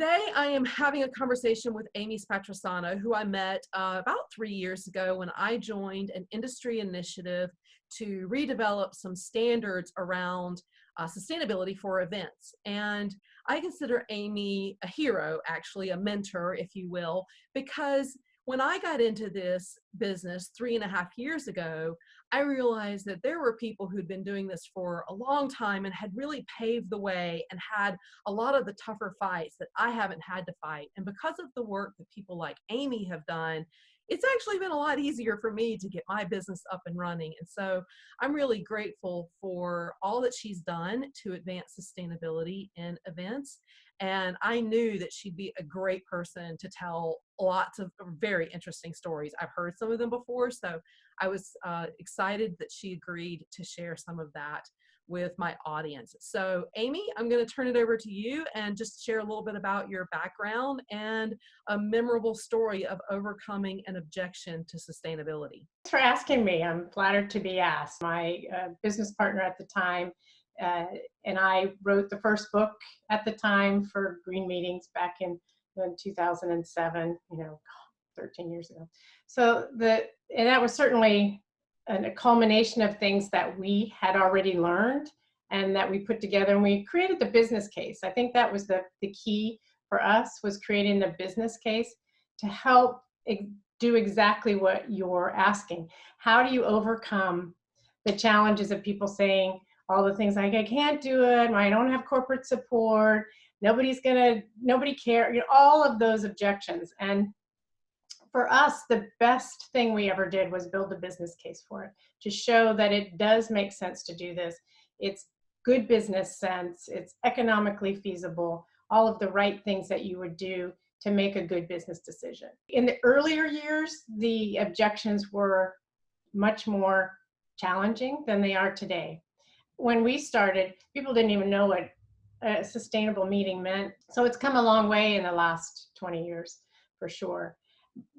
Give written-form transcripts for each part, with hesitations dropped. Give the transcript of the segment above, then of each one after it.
Today, I am having a conversation with Amy Spatrisano, who I met about 3 years ago when I joined an industry initiative to redevelop some standards around sustainability for events. And I consider Amy a hero, actually a mentor, if you will, because when I got into this business 3.5 years ago, I realized that there were people who'd been doing this for a long time and had really paved the way and had a lot of the tougher fights that I haven't had to fight. And because of the work that people like Amy have done, it's actually been a lot easier for me to get my business up and running. And so I'm really grateful for all that she's done to advance sustainability in events. And I knew that she'd be a great person to tell lots of very interesting stories. I've heard some of them before, so I was excited that she agreed to share some of that with my audience. So Amy, I'm going to turn it over to you and just share a little bit about your background and a memorable story of overcoming an objection to sustainability. Thanks for asking me. I'm flattered to be asked. My business partner at the time and I wrote the first book at the time for Green Meetings back in 2007, 13 years ago. And that was certainly a culmination of things that we had already learned and that we put together, and we created the business case. I think that was the key for us, was creating the business case to help do exactly what you're asking. How do you overcome the challenges of people saying all the things like, I can't do it, I don't have corporate support, nobody cares, all of those objections. And for us, the best thing we ever did was build a business case for it, to show that it does make sense to do this. It's good business sense, it's economically feasible, all of the right things that you would do to make a good business decision. In the earlier years, the objections were much more challenging than they are today. When we started, people didn't even know what a sustainable meeting meant. So it's come a long way in the last 20 years, for sure.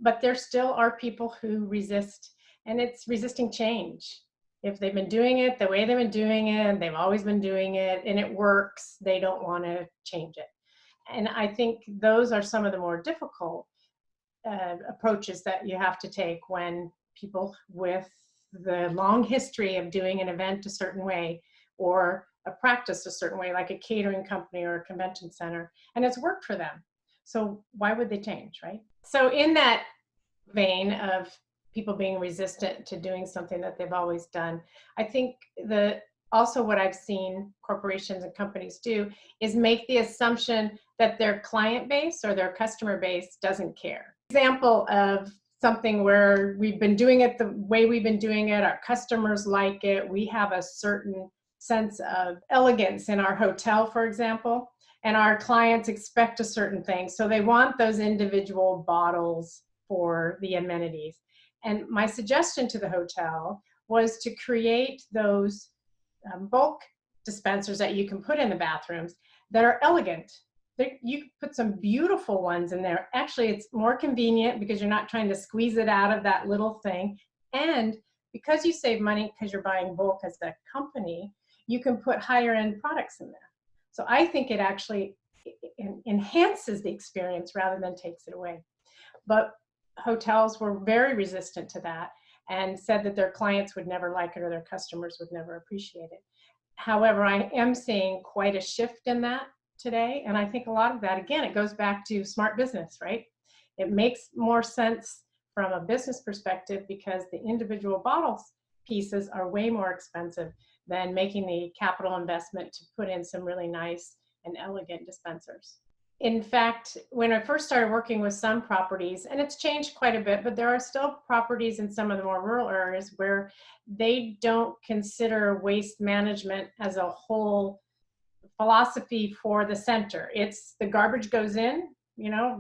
But there still are people who resist, and it's resisting change. If they've been doing it the way they've been doing it, they've always been doing it, and it works, they don't want to change it. And I think those are some of the more difficult approaches that you have to take when people with the long history of doing an event a certain way or a practice a certain way, like a catering company or a convention center, and it's worked for them. So why would they change, right? So in that vein of people being resistant to doing something that they've always done, I think also what I've seen corporations and companies do is make the assumption that their client base or their customer base doesn't care. Example of something where we've been doing it the way we've been doing it, our customers like it, we have a certain sense of elegance in our hotel, for example, and our clients expect a certain thing. So they want those individual bottles for the amenities. And my suggestion to the hotel was to create those bulk dispensers that you can put in the bathrooms that are elegant. You put some beautiful ones in there. Actually, it's more convenient because you're not trying to squeeze it out of that little thing. And because you save money because you're buying bulk as a company, you can put higher end products in there. So I think it actually enhances the experience rather than takes it away. But hotels were very resistant to that and said that their clients would never like it or their customers would never appreciate it. However, I am seeing quite a shift in that today. And I think a lot of that, again, it goes back to smart business, right? It makes more sense from a business perspective because the individual bottles pieces are way more expensive than making the capital investment to put in some really nice and elegant dispensers. In fact, when I first started working with some properties, and it's changed quite a bit, but there are still properties in some of the more rural areas where they don't consider waste management as a whole philosophy for the center. It's the garbage goes in,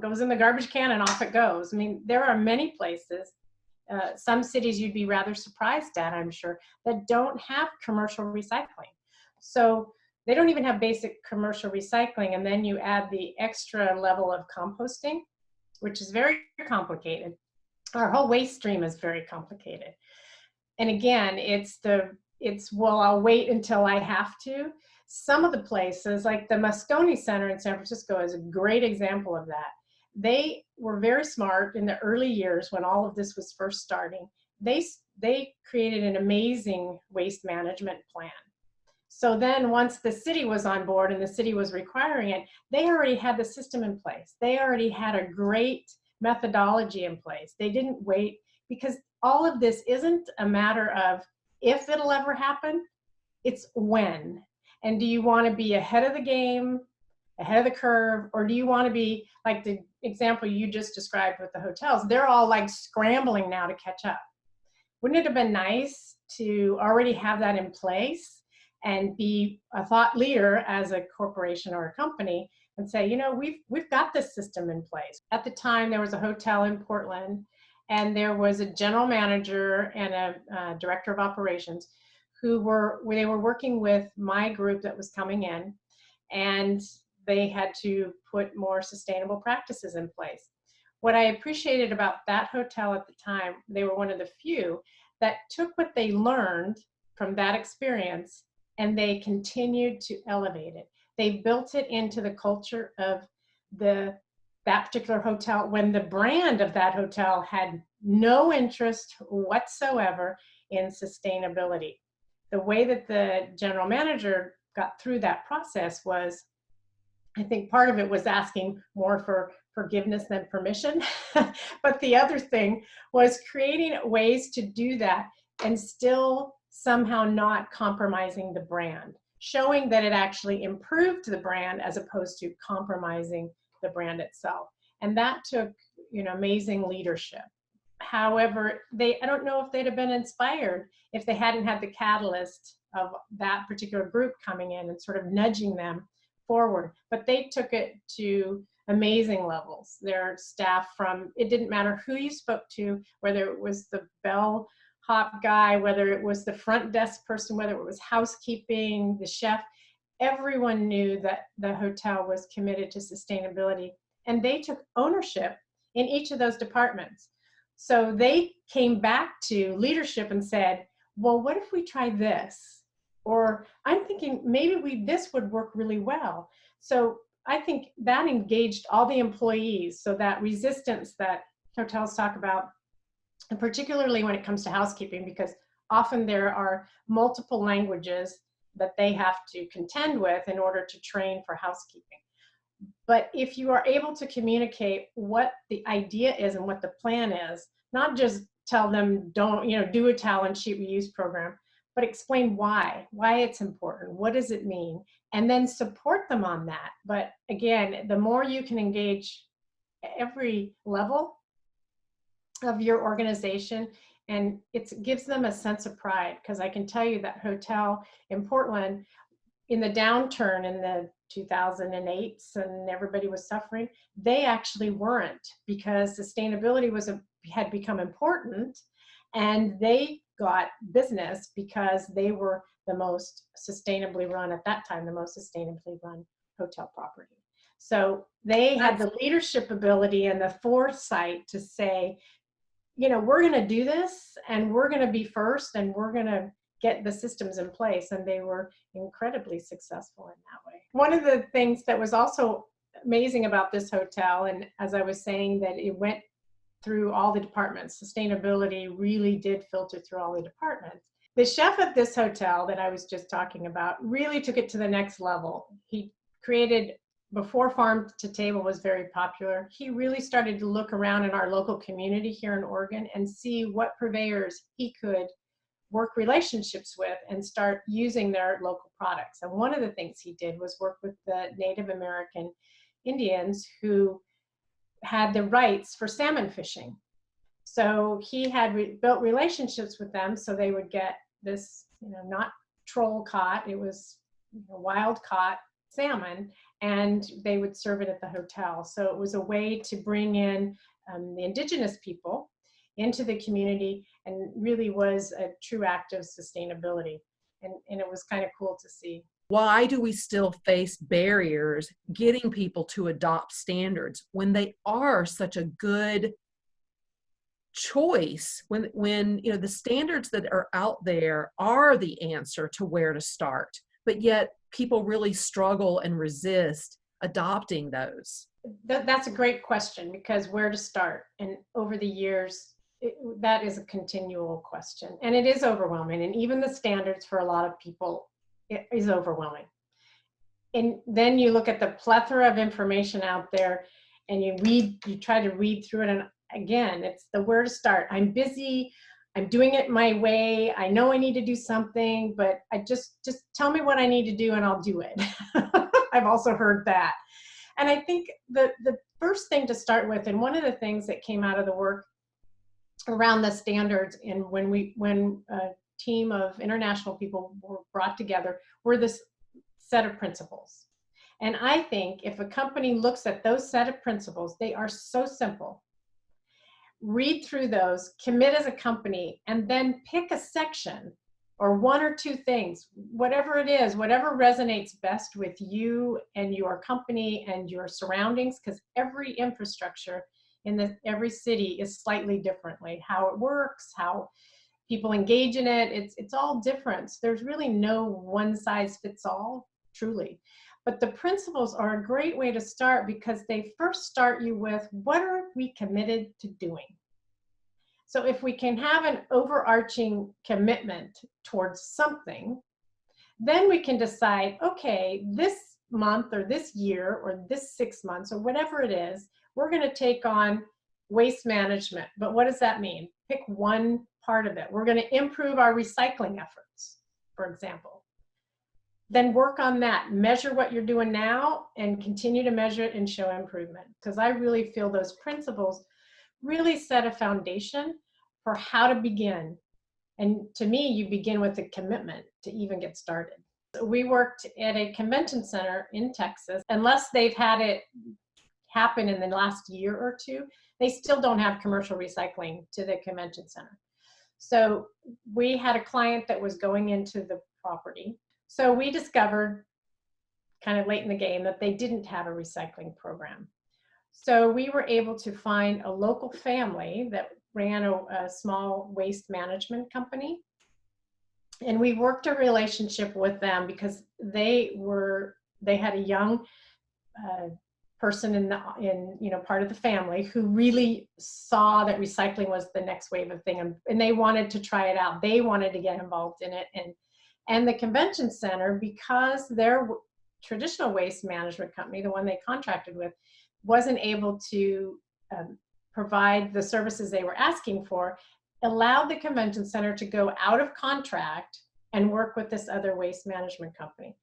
goes in the garbage can and off it goes. I mean, there are many places, some cities you'd be rather surprised at, I'm sure, that don't have commercial recycling. So they don't even have basic commercial recycling, and then you add the extra level of composting, which is very complicated. Our whole waste stream is very complicated. And again, it's well, I'll wait until I have to. some of the places, like the Moscone Center in San Francisco is a great example of that. They were very smart in the early years when all of this was first starting. They created an amazing waste management plan. So then once the city was on board and the city was requiring it, they already had the system in place. They already had a great methodology in place. They didn't wait, because all of this isn't a matter of if it'll ever happen, it's when. And do you want to be ahead of the game, ahead of the curve, or do you want to be like the example you just described with the hotels? They're all like scrambling now to catch up. Wouldn't it have been nice to already have that in place and be a thought leader as a corporation or a company and say, you know, we've got this system in place. At the time, there was a hotel in Portland, and there was a general manager and a director of operations who were working with my group that was coming in, and they had to put more sustainable practices in place. What I appreciated about that hotel at the time, they were one of the few that took what they learned from that experience and they continued to elevate it. They built it into the culture of that particular hotel, when the brand of that hotel had no interest whatsoever in sustainability. The way that the general manager got through that process was, I think part of it was asking more for forgiveness than permission. But the other thing was creating ways to do that and still somehow not compromising the brand, showing that it actually improved the brand as opposed to compromising the brand itself. And that took, you know, amazing leadership. However, I don't know if they'd have been inspired if they hadn't had the catalyst of that particular group coming in and sort of nudging them forward. But they took it to amazing levels. Their staff, it didn't matter who you spoke to, whether it was the bellhop guy, whether it was the front desk person, whether it was housekeeping, the chef, everyone knew that the hotel was committed to sustainability, and they took ownership in each of those departments. So they came back to leadership and said, well, what if we try this? Or I'm thinking maybe this would work really well. So I think that engaged all the employees. So that resistance that hotels talk about, and particularly when it comes to housekeeping, because often there are multiple languages that they have to contend with in order to train for housekeeping. But if you are able to communicate what the idea is and what the plan is, not just tell them do a talent sheet reuse program, but explain why it's important, what does it mean, and then support them on that. But again, the more you can engage every level of your organization, and it gives them a sense of pride, because I can tell you that hotel in Portland, in the downturn in the 2008s and everybody was suffering, they actually weren't, because sustainability had become important, and they got business because they were the most sustainably run, at that time, the most sustainably run hotel property. So they had the leadership ability and the foresight to say, you know, we're going to do this, and we're going to be first, and we're going to get the systems in place. And they were incredibly successful in that way. One of the things that was also amazing about this hotel, and as I was saying, that it went through all the departments, sustainability really did filter through all the departments. The chef at this hotel that I was just talking about really took it to the next level. He created, before farm to table was very popular, he really started to look around in our local community here in Oregon and see what purveyors he could work relationships with and start using their local products. And one of the things he did was work with the Native American Indians who had the rights for salmon fishing. So he had built relationships with them, so they would get this, not troll caught, it was wild caught salmon, and they would serve it at the hotel. So it was a way to bring in the indigenous people into the community, and really was a true act of sustainability. And it was kind of cool to see. Why do we still face barriers getting people to adopt standards when they are such a good choice, when the standards that are out there are the answer to where to start? but yet people really struggle and resist adopting those? That's a great question, because where to start? And over the years, that is a continual question, and it is overwhelming. And even the standards for a lot of people, it is overwhelming. And then you look at the plethora of information out there, and you try to read through it. And again, it's the where to start. I'm busy. I'm doing it my way. I know I need to do something, but I just tell me what I need to do and I'll do it. I've also heard that. And I think the first thing to start with, and one of the things that came out of the work around the standards, and when a team of international people were brought together, were this set of principles. And I think if a company looks at those set of principles, they are so simple. Read through those, commit as a company, and then pick a section or one or two things, whatever it is, whatever resonates best with you and your company and your surroundings, because every infrastructure in every city is slightly differently. How it works, how people engage in it, it's all different. So there's really no one size fits all, truly. But the principles are a great way to start, because they first start you with, what are we committed to doing? So if we can have an overarching commitment towards something, then we can decide, okay, this month or this year or this 6 months or whatever it is, we're going to take on waste management. But what does that mean? Pick one part of it. We're going to improve our recycling efforts, for example. Then work on that. Measure what you're doing now and continue to measure it and show improvement. Because I really feel those principles really set a foundation for how to begin. And to me, you begin with a commitment to even get started. We worked at a convention center in Texas. Unless they've had it happen in the last year or two, they still don't have commercial recycling to the convention center. So we had a client that was going into the property. So we discovered kind of late in the game that they didn't have a recycling program. So we were able to find a local family that ran a small waste management company. And we worked a relationship with them because they had a young person in part of the family who really saw that recycling was the next wave of thing, and they wanted to try it out. They wanted to get involved in it, and the convention center, because their traditional waste management company, the one they contracted with, wasn't able to provide the services they were asking for, allowed the convention center to go out of contract and work with this other waste management company.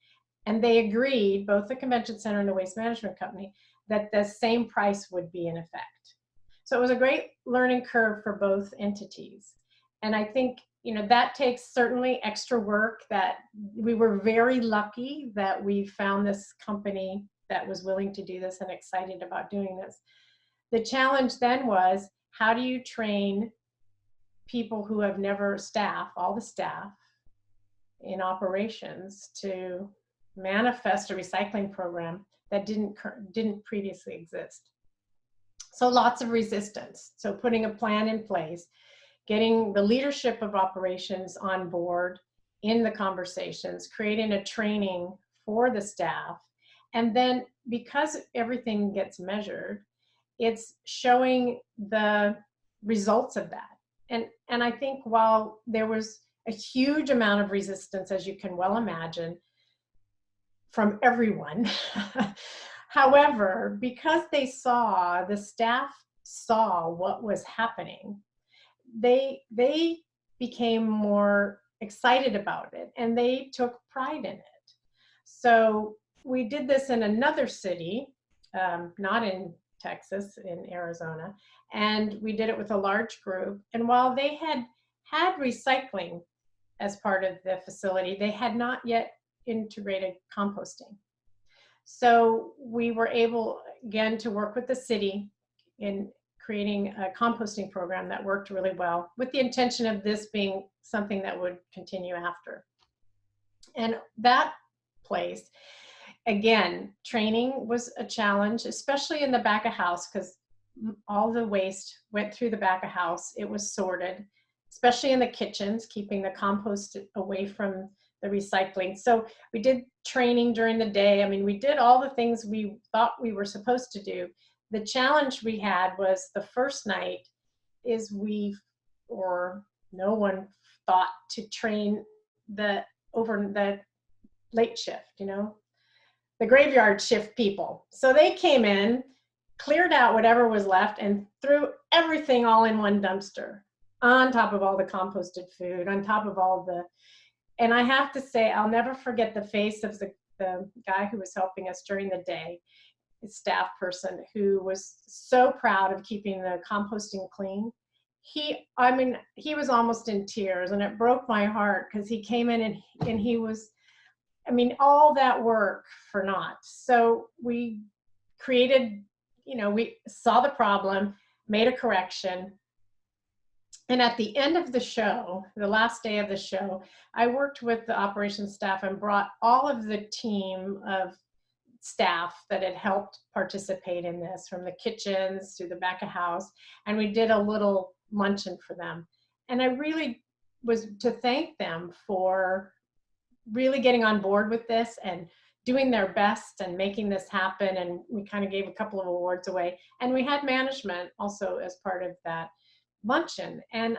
And they agreed, both the convention center and the waste management company, that the same price would be in effect. So it was a great learning curve for both entities. And I think, that takes certainly extra work. That we were very lucky that we found this company that was willing to do this and excited about doing this. The challenge then was, how do you train people who have never all the staff in operations to manifest a recycling program that didn't previously exist? So lots of resistance. So putting a plan in place, getting the leadership of operations on board in the conversations, creating a training for the staff. And then, because everything gets measured, it's showing the results of that. And I think while there was a huge amount of resistance, as you can well imagine, from everyone, however, because the staff saw what was happening, they became more excited about it, and they took pride in it. So we did this in another city, not in Texas, in Arizona, and we did it with a large group. And while they had recycling as part of the facility, they had not yet integrated composting. So we were able, again, to work with the city in creating a composting program that worked really well, with the intention of this being something that would continue after. And that place, again, training was a challenge, especially in the back of house, because all the waste went through the back of house. It was sorted, especially in the kitchens, keeping the compost away from the recycling. So we did training during the day. I mean, we did all the things we thought we were supposed to do. The challenge we had was the first night is no one thought to train the late shift, the graveyard shift people. So they came in, cleared out whatever was left, and threw everything all in one dumpster, on top of all the composted food, on top of and I have to say, I'll never forget the face of the guy who was helping us during the day, staff person, who was so proud of keeping the composting clean. He was almost in tears, and it broke my heart because he came in and he was, all that work for naught. So we created, we saw the problem, made a correction. And at the end of the show, the last day of the show, I worked with the operations staff and brought all of the team of staff that had helped participate in this, from the kitchens to the back of house. And we did a little luncheon for them. And I really was to thank them for really getting on board with this and doing their best and making this happen. And we kind of gave a couple of awards away. And we had management also as part of that luncheon. And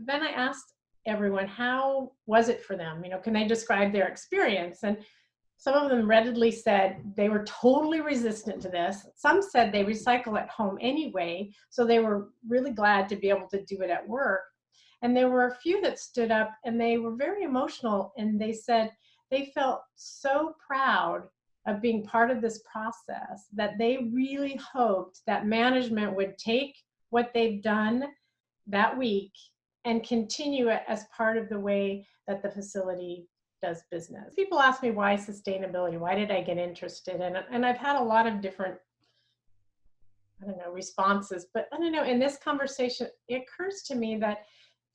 then I asked everyone, how was it for them? Can they describe their experience? And some of them readily said they were totally resistant to this. Some said they recycle at home anyway, so they were really glad to be able to do it at work. And there were a few that stood up and they were very emotional, and they said they felt so proud of being part of this process that they really hoped that management would take what they've done that week and continue it as part of the way that the facility does business. People ask me, why sustainability? Why did I get interested in it? And I've had a lot of different, responses, but in this conversation, it occurs to me that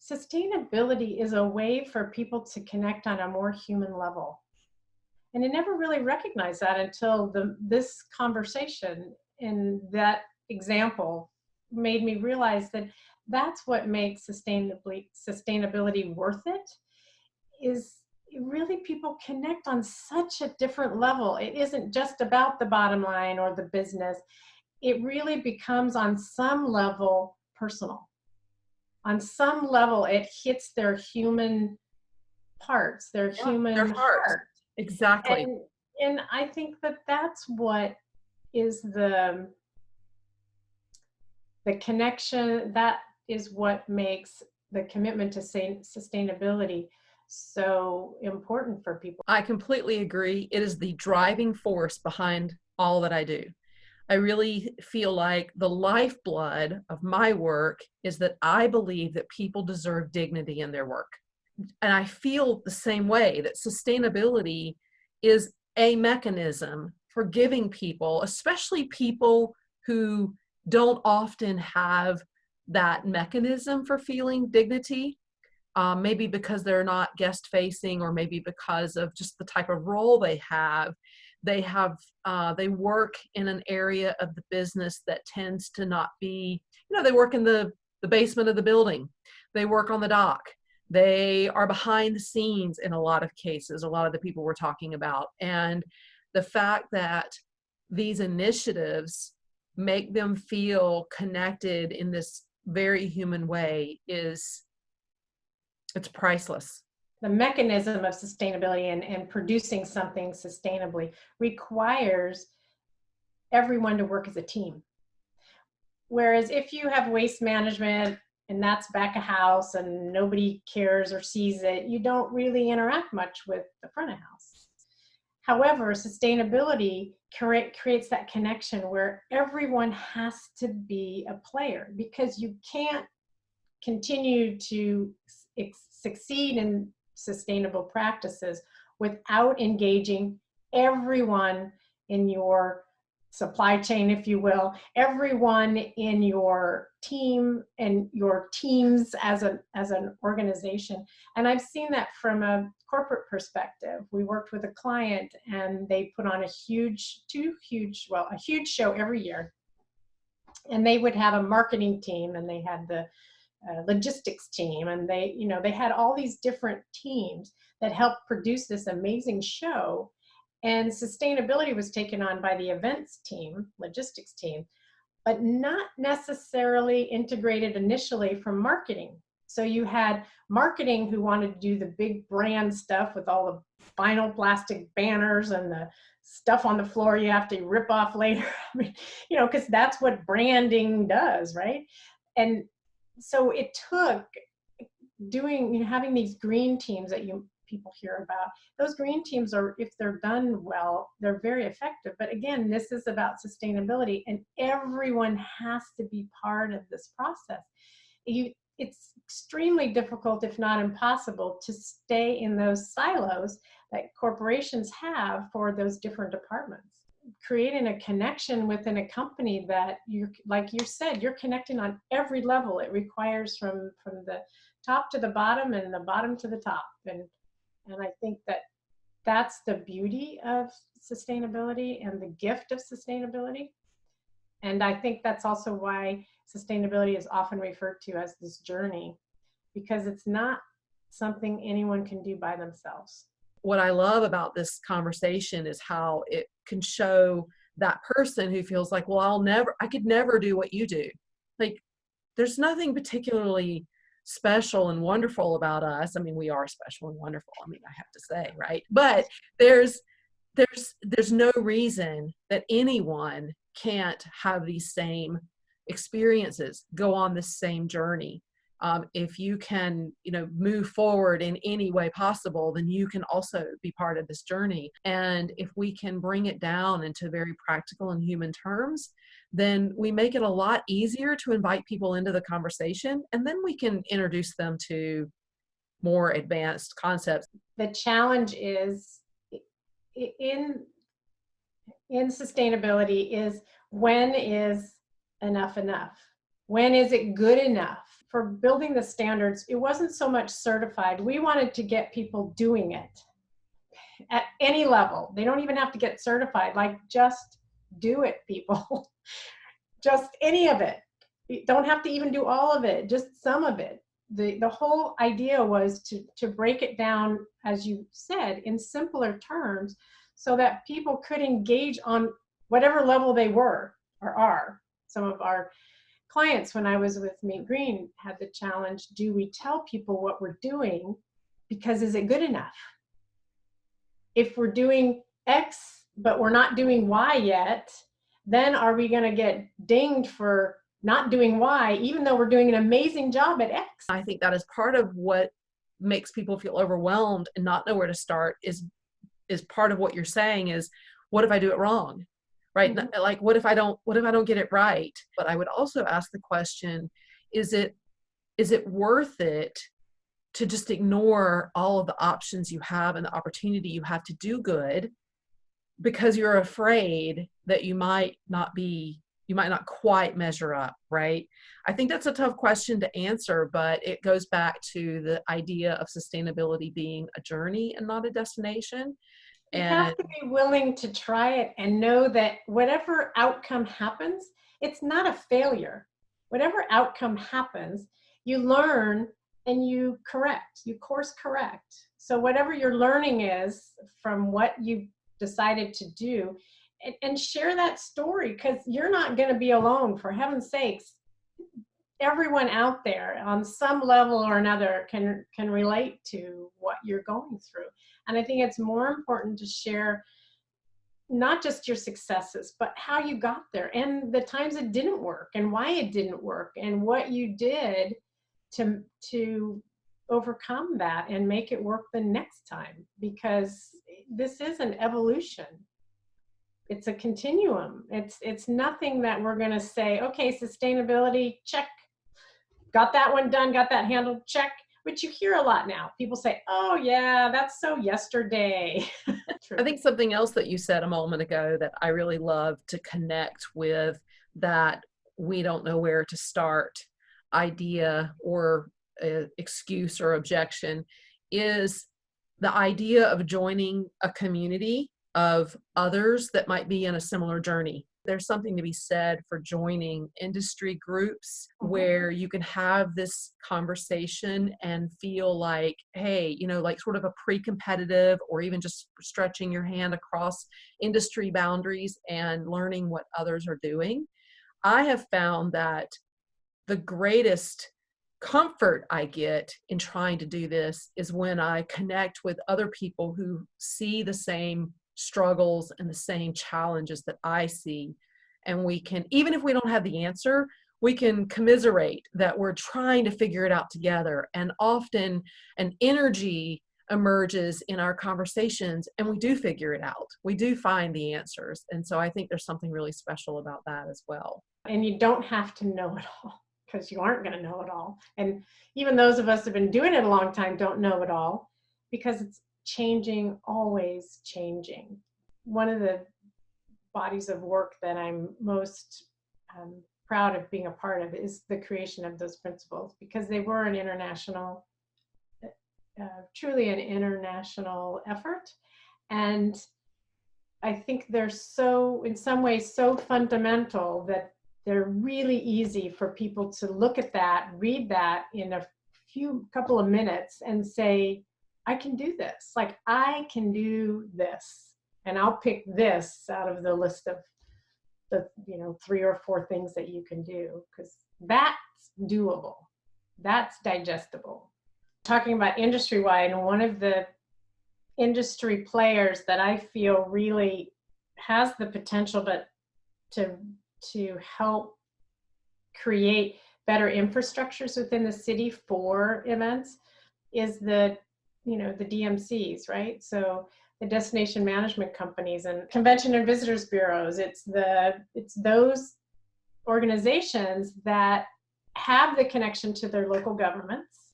sustainability is a way for people to connect on a more human level. And I never really recognized that until this conversation and that example made me realize that that's what makes sustainability worth it, is really people connect on such a different level. It isn't just about the bottom line or the business. It really becomes on some level personal. On some level, it hits their human parts, their human heart. Exactly. And I think that that's what is the connection, that is what makes the commitment to sustainability so important for people. I completely agree. It is the driving force behind all that I do. I really feel like the lifeblood of my work is that I believe that people deserve dignity in their work. And I feel the same way, that sustainability is a mechanism for giving people, especially people who don't often have that mechanism for feeling dignity, maybe because they're not guest facing, or maybe because of just the type of role they have. They work in an area of the business that tends to not be, they work in the basement of the building. They work on the dock. They are behind the scenes in a lot of cases, a lot of the people we're talking about. And the fact that these initiatives make them feel connected in this very human way it's priceless. The mechanism of sustainability and producing something sustainably requires everyone to work as a team. Whereas if you have waste management and that's back of house and nobody cares or sees it, you don't really interact much with the front of house. However, sustainability creates that connection where everyone has to be a player, because you can't continue to succeed in sustainable practices without engaging everyone in your supply chain, if you will, everyone in your team and your teams as an organization. And I've seen that from a corporate perspective. We worked with a client and they put on a huge show every year. And they would have a marketing team, and they had the logistics team, and they had all these different teams that helped produce this amazing show. And sustainability was taken on by the events team, logistics team, but not necessarily integrated initially from marketing. So you had marketing who wanted to do the big brand stuff with all the vinyl plastic banners and the stuff on the floor you have to rip off later. I mean, because that's what branding does, right? And so it took having these green teams that people hear about. Those green teams are, if they're done well, they're very effective. But again, this is about sustainability, and everyone has to be part of this process. It's extremely difficult, if not impossible, to stay in those silos that corporations have for those different departments. Creating a connection within a company that like you said, you're connecting on every level. It requires from the top to the bottom and the bottom to the top. And I think that's the beauty of sustainability and the gift of sustainability. And I think that's also why sustainability is often referred to as this journey, because it's not something anyone can do by themselves. What I love about this conversation is how it can show that person who feels like, well, I could never do what you do. Like, there's nothing particularly special and wonderful about us. I mean, we are special and wonderful, I mean, I have to say, right? But there's no reason that anyone can't have these same experiences, go on the same journey. If you can, move forward in any way possible, then you can also be part of this journey. And if we can bring it down into very practical and human terms, then we make it a lot easier to invite people into the conversation, and then we can introduce them to more advanced concepts. The challenge is in sustainability is, when is enough enough? When is it good enough? For building the standards, it wasn't so much certified. We wanted to get people doing it at any level. They don't even have to get certified. Like, just do it, people. Just any of it. You don't have to even do all of it, just some of it. The whole idea was to break it down, as you said, in simpler terms, so that people could engage on whatever level they were or are. Some of our clients, when I was with Meet Green, had the challenge: do we tell people what we're doing? Because is it good enough? If we're doing X, but we're not doing Y yet, then are we going to get dinged for not doing Y, even though we're doing an amazing job at X? I think that is part of what makes people feel overwhelmed and not know where to start, is part of what you're saying is, what if I do it wrong? Right? Mm-hmm. Like, what if I don't get it right? But I would also ask the question, is it worth it to just ignore all of the options you have and the opportunity you have to do good, because you're afraid that you might not quite measure up, right? I think that's a tough question to answer, but it goes back to the idea of sustainability being a journey and not a destination. You have to be willing to try it and know that whatever outcome happens, it's not a failure. Whatever outcome happens, you learn and you course correct. So whatever your learning is from what you decided to do, and share that story, because you're not going to be alone, for heaven's sakes. Everyone out there on some level or another can relate to what you're going through. And I think it's more important to share not just your successes, but how you got there, and the times it didn't work, and why it didn't work, and what you did to overcome that and make it work the next time. Because this is an evolution. It's a continuum. It's nothing that we're going to say, okay, sustainability, check. Got that one done, got that handled, check. Which you hear a lot now. People say, oh yeah, that's so yesterday. I think something else that you said a moment ago that I really love to connect with, that we don't know where to start idea or excuse or objection, is the idea of joining a community of others that might be in a similar journey. There's something to be said for joining industry groups Mhm. where you can have this conversation and feel like, hey, like sort of a pre-competitive, or even just stretching your hand across industry boundaries and learning what others are doing. I have found that the greatest comfort I get in trying to do this is when I connect with other people who see the same struggles and the same challenges that I see. And we can, even if we don't have the answer, we can commiserate that we're trying to figure it out together. And often an energy emerges in our conversations and we do figure it out. We do find the answers. And so I think there's something really special about that as well. And you don't have to know it all, because you aren't going to know it all. And even those of us who've been doing it a long time don't know it all, because it's changing, always changing. One of the bodies of work that I'm most proud of being a part of is the creation of those principles, because they were an international, truly an international effort. And I think they're so, in some ways, so fundamental that they're really easy for people to look at that, read that in a couple of minutes and say, I can do this. Like, I can do this. And I'll pick this out of the list of the 3 or 4 things that you can do, because that's doable. That's digestible. Talking about industry-wide, and one of the industry players that I feel really has the potential to help create better infrastructures within the city for events is the DMCs, right? So the destination management companies and convention and visitors bureaus. It's those organizations that have the connection to their local governments,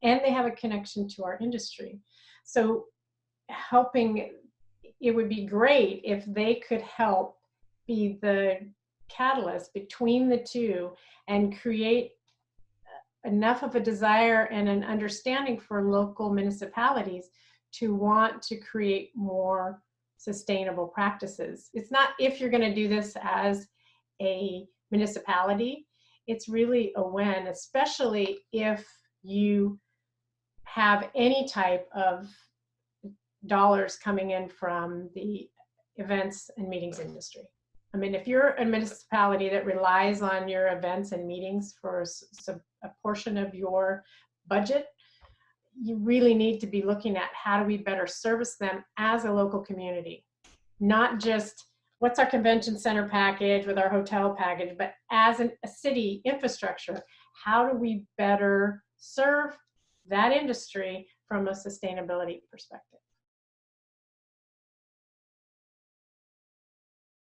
and they have a connection to our industry. So it would be great if they could help be the catalyst between the two and create enough of a desire and an understanding for local municipalities to want to create more sustainable practices. It's not if you're going to do this as a municipality, it's really a when, especially if you have any type of dollars coming in from the events and meetings industry. I mean, if you're a municipality that relies on your events and meetings for a portion of your budget, you really need to be looking at how do we better service them as a local community, not just what's our convention center package with our hotel package, but as a city infrastructure, how do we better serve that industry from a sustainability perspective?